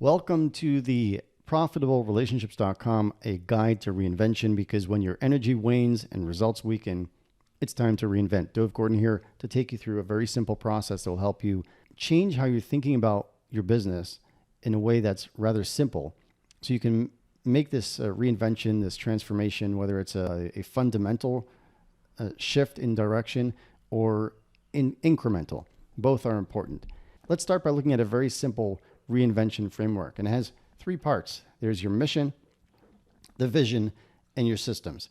Welcome to the ProfitableRelationships.com, a guide to reinvention, because when your energy wanes and results weaken, it's time to reinvent. Dove Gordon here to take you through a very simple process that will help you change how you're thinking about your business in a way that's rather simple, so you can make this reinvention, this transformation, whether it's a fundamental shift in direction or incremental. Both are important. Let's start by looking at a very simple reinvention framework, and it has three parts. There's your mission, the vision, and your systems.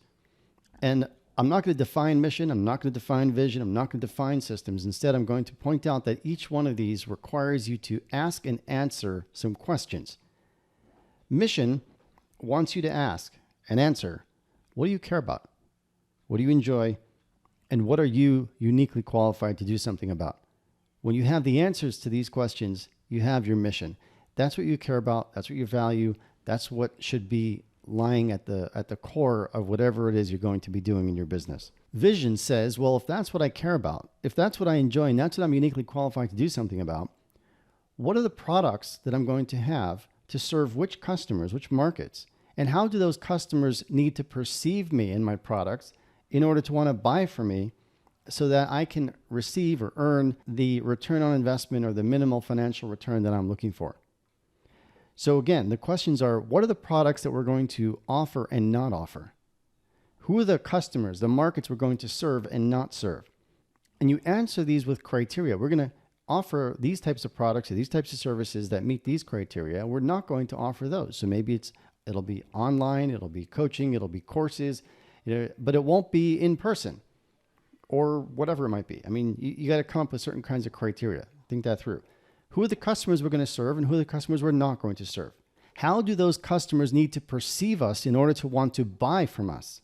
And I'm not going to define mission, I'm not going to define vision, I'm not going to define systems. Instead, I'm going to point out that each one of these requires you to ask and answer some questions. Mission wants you to ask and answer, what do you care about? What do you enjoy? And what are you uniquely qualified to do something about? When you have the answers to these questions, you have your mission. That's what you care about. That's what you value. That's what should be lying at the core of whatever it is you're going to be doing in your business. Vision says, well, if that's what I care about, if that's what I enjoy, and that's what I'm uniquely qualified to do something about, what are the products that I'm going to have to serve which customers, which markets? And how do those customers need to perceive me and my products in order to want to buy from me, so that I can receive or earn the return on investment or the minimal financial return that I'm looking for? So again, the questions are, what are the products that we're going to offer and not offer? Who are the customers, the markets we're going to serve and not serve? And you answer these with criteria. We're going to offer these types of products or these types of services that meet these criteria. We're not going to offer those. So maybe it'll be online, it'll be coaching, it'll be courses, but it won't be in person, or whatever it might be. I mean, you got to come up with certain kinds of criteria. Think that through. Who are the customers we're going to serve and who are the customers we're not going to serve? How do those customers need to perceive us in order to want to buy from us?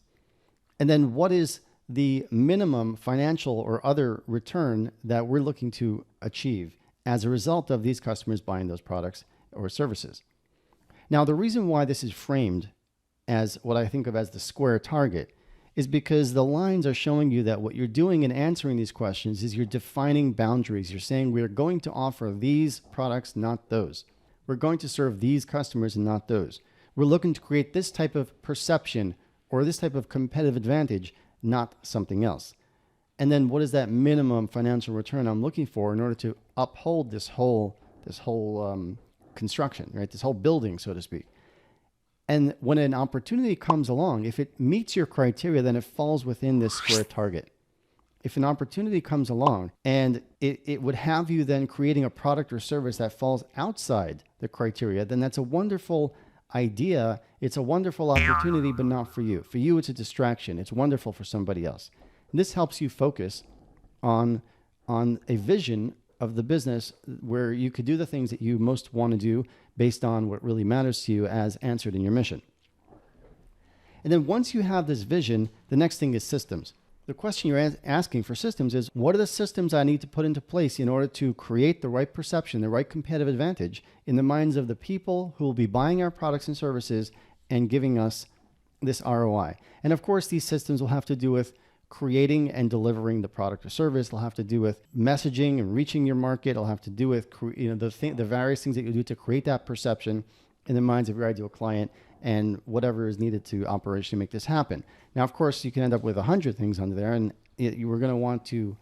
And then what is the minimum financial or other return that we're looking to achieve as a result of these customers buying those products or services? Now, the reason why this is framed as what I think of as the square target is because the lines are showing you that what you're doing in answering these questions is you're defining boundaries. You're saying we're going to offer these products, not those. We're going to serve these customers and not those. We're looking to create this type of perception or this type of competitive advantage, not something else. And then what is that minimum financial return I'm looking for in order to uphold this whole construction, right? This whole building, so to speak. And when an opportunity comes along, if it meets your criteria, then it falls within this square target. If an opportunity comes along and it would have you then creating a product or service that falls outside the criteria, then that's a wonderful idea. It's a wonderful opportunity, but not for you. For you, it's a distraction. It's wonderful for somebody else. And this helps you focus on a vision of the business where you could do the things that you most want to do based on what really matters to you as answered in your mission. And then once you have this vision, the next thing is systems. The question you're asking for systems is, what are the systems I need to put into place in order to create the right perception, the right competitive advantage in the minds of the people who will be buying our products and services and giving us this ROI? And of course, these systems will have to do with creating and delivering the product or service. It'll have to do with messaging and reaching your market. It'll have to do with the various things that you do to create that perception in the minds of your ideal client and whatever is needed to operationally make this happen. Now, of course, you can end up with 100 things under there, and you were going to want to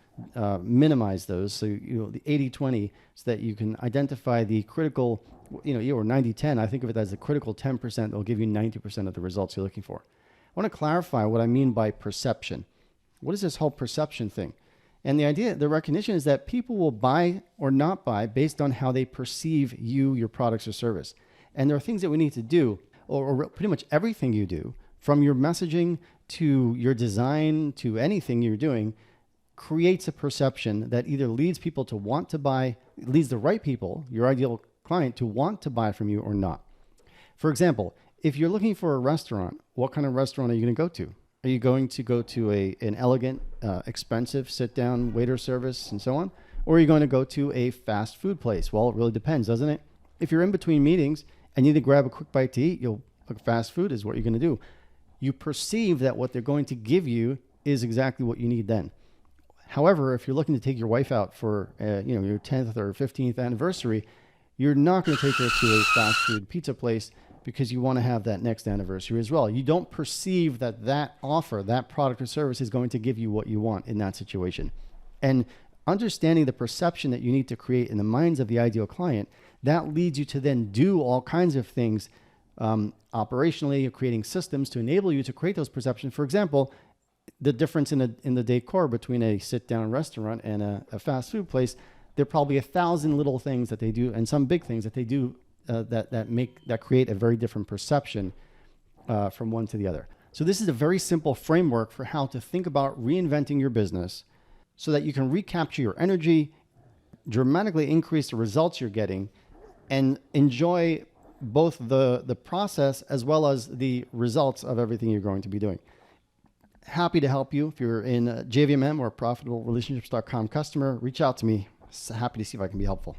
minimize those. So the 80-20, so that you can identify the critical, or 90-10. I think of it as the critical 10% that will give you 90% of the results you're looking for. I want to clarify what I mean by perception. What is this whole perception thing? And the recognition is that people will buy or not buy based on how they perceive you, your products or service. And there are things that we need to do, or pretty much everything you do, from your messaging to your design to anything you're doing, creates a perception that either leads people to want to buy, leads the right people, your ideal client, to want to buy from you or not. For example, if you're looking for a restaurant, what kind of restaurant are you going to go to? Are you going to go to an elegant, expensive sit-down waiter service and so on? Or are you going to go to a fast food place? Well, it really depends, doesn't it? If you're in between meetings and you need to grab a quick bite to eat, fast food is what you're going to do. You perceive that what they're going to give you is exactly what you need then. However, if you're looking to take your wife out for your 10th or 15th anniversary, You're not going to take her to a fast food pizza place because you want to have that next anniversary as well. You don't perceive that that offer, that product or service is going to give you what you want in that situation. And understanding the perception that you need to create in the minds of the ideal client, that leads you to then do all kinds of things operationally, creating systems to enable you to create those perceptions. For example, the difference in the decor between a sit-down restaurant and a fast food place, there are probably 1,000 little things that they do and some big things that they do that create a very different perception from one to the other. So this is a very simple framework for how to think about reinventing your business so that you can recapture your energy, dramatically increase the results you're getting, and enjoy both the process as well as the results of everything you're going to be doing. Happy to help you. If you're in JVMM or ProfitableRelationships.com customer, reach out to me. Happy to see if I can be helpful.